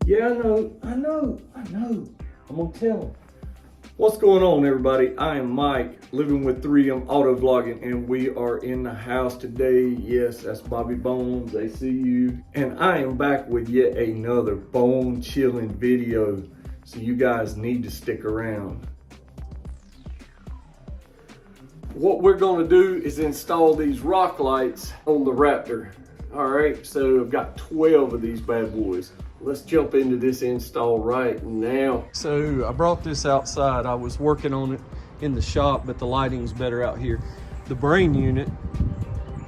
Yeah, I know. I'm gonna tell them. What's going on, everybody? I am Mike, living with 3M Auto Vlogging, and we are in the house today. Yes, that's Bobby Bones, they see you. And I am back with yet another bone chilling video. So you guys need to stick around. What we're gonna do is install these rock lights on the Raptor. All right, so I've got 12 of these bad boys. Let's jump into this install right now. So I brought this outside. I was working on it in the shop, but the lighting's better out here. The brain unit,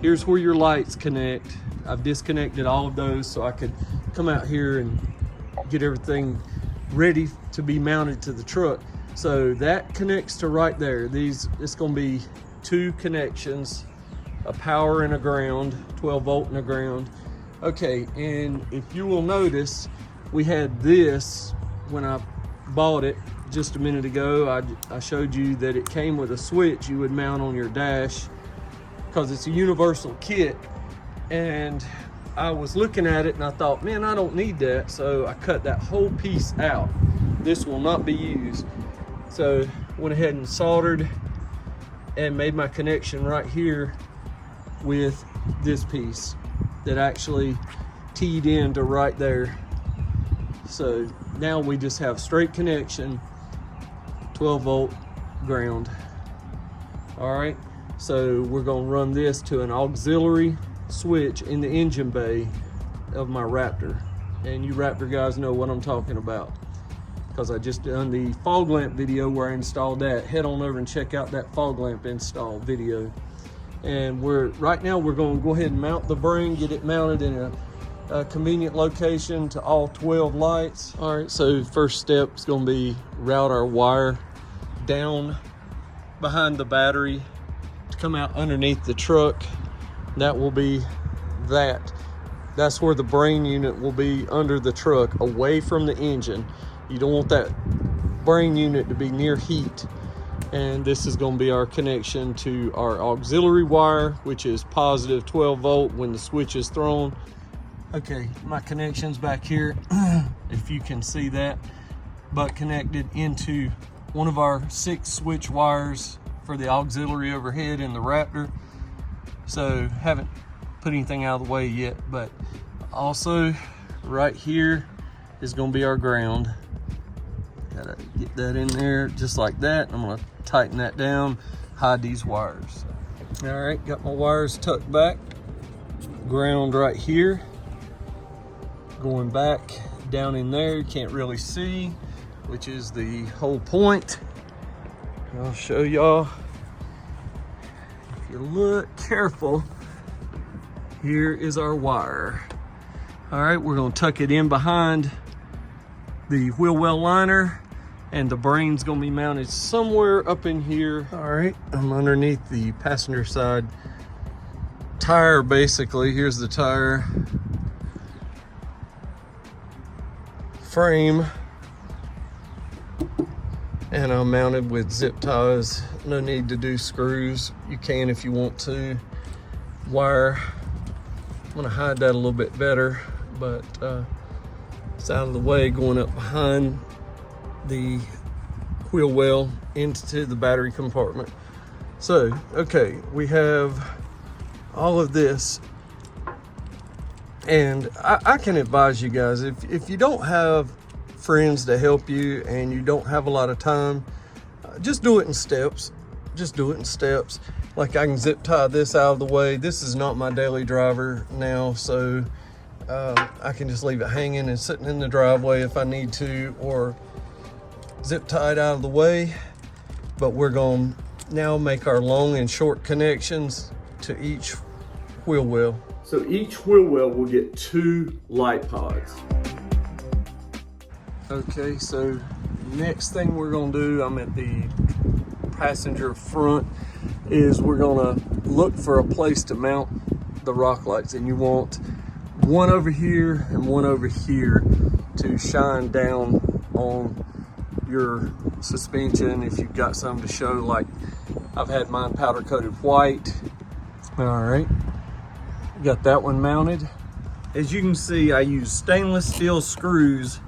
here's where your lights connect. I've disconnected all of those so I could come out here and get everything ready to be mounted to the truck. So that connects to right there. It's gonna be 2 connections, a power and a ground, 12 volt and a ground. Okay, and if you will notice, we had this when I bought it just a minute ago. I showed you that it came with a switch you would mount on your dash because it's a universal kit. And I was looking at it and I thought, man, I don't need that. So I cut that whole piece out. This will not be used. So went ahead and soldered and made my connection right here with this piece that actually teed into right there. So now we just have straight connection, 12 volt ground. All right, so we're gonna run this to an auxiliary switch in the engine bay of my Raptor. And you Raptor guys know what I'm talking about, because I just done the fog lamp video where I installed that. Head on over and check out that fog lamp install video. And right now we're going to go ahead and mount the brain, get it mounted in a convenient location to all 12 lights. All right, so first step is going to be route our wire down behind the battery to come out underneath the truck. That will be that. That's where the brain unit will be, under the truck, away from the engine. You don't want that brain unit to be near heat. And this is going to be our connection to our auxiliary wire, which is positive 12 volt when the switch is thrown. Okay, my connection's back here, if you can see that, but connected into one of our 6 switch wires for the auxiliary overhead in the Raptor. So haven't put anything out of the way yet, but also right here is going to be our ground. Gotta get that in there just like that. I'm gonna tighten that down, hide these wires. All right, got my wires tucked back. Ground right here. Going back down in there, you can't really see, which is the whole point. I'll show y'all. If you look careful, here is our wire. All right, we're gonna tuck it in behind the wheel well liner, and the brain's gonna be mounted somewhere up in here. All right, I'm underneath the passenger side tire, basically. Here's the tire frame, and I'm mounted with zip ties. No need to do screws. You can if you want to. Wire, I'm gonna hide that a little bit better, but it's out of the way, going up behind the wheel well into the battery compartment. So, okay, we have all of this, and I can advise you guys, if you don't have friends to help you and you don't have a lot of time, just do it in steps. Just do it in steps. Like, I can zip tie this out of the way. This is not my daily driver now, so I can just leave it hanging and sitting in the driveway if I need to, or zip tied out of the way. But we're going to now make our long and short connections to each wheel well. So each wheel well will get 2 light pods. Okay, so Next thing we're gonna do, I'm at the passenger front, is we're gonna look for a place to mount the rock lights, and you want one over here and one over here to shine down on your suspension if you've got some to show. Like I've had mine powder coated white. All right, got that one mounted. As you can see, I use stainless steel screws.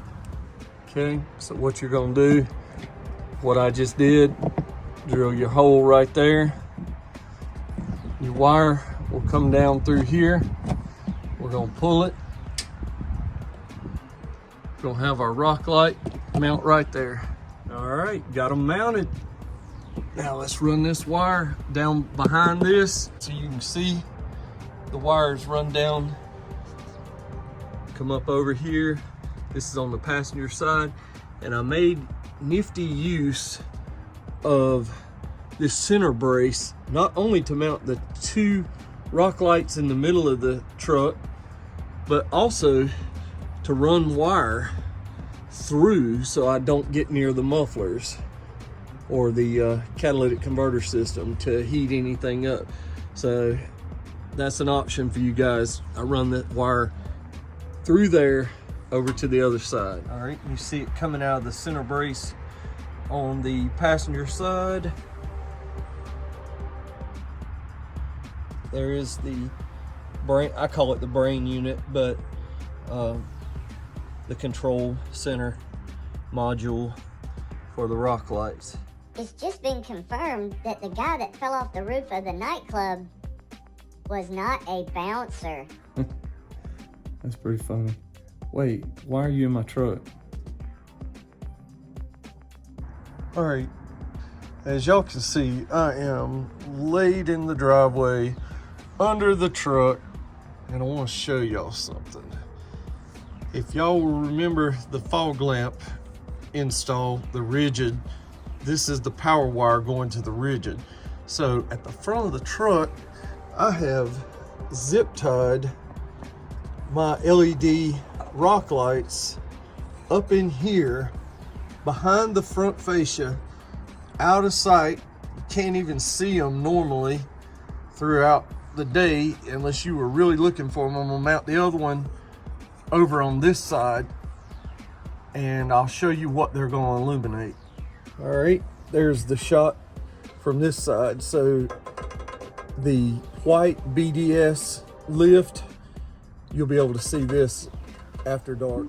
Okay, so what you're gonna do, what I just did, drill your hole right there. Your wire will come down through here. We're gonna pull it. We're gonna have our rock light mount right there. All right, got them mounted. Now let's run this wire down behind this so you can see the wires run down, come up over here. This is on the passenger side, and I made nifty use of this center brace, not only to mount the two rock lights in the middle of the truck, but also to run wire through so I don't get near the mufflers or the catalytic converter system to heat anything up. So that's an option for you guys. I run that wire through there over to the other side. All right, you see it coming out of the center brace on the passenger side. There is the brain, I call it the brain unit, but the control center module for the rock lights. It's just been confirmed that the guy that fell off the roof of the nightclub was not a bouncer. That's pretty funny. Wait, why are you in my truck? All right, as y'all can see, I am laid in the driveway under the truck, and I want to show y'all something. If y'all will remember the fog lamp install, the rigid, this is the power wire going to the rigid. So at the front of the truck, I have zip tied my LED rock lights up in here behind the front fascia, out of sight. You can't even see them normally throughout the day unless you were really looking for them. I'm gonna mount the other one over on this side, and I'll show you what they're gonna illuminate. All right, there's the shot from this side. So the white BDS lift, you'll be able to see this after dark.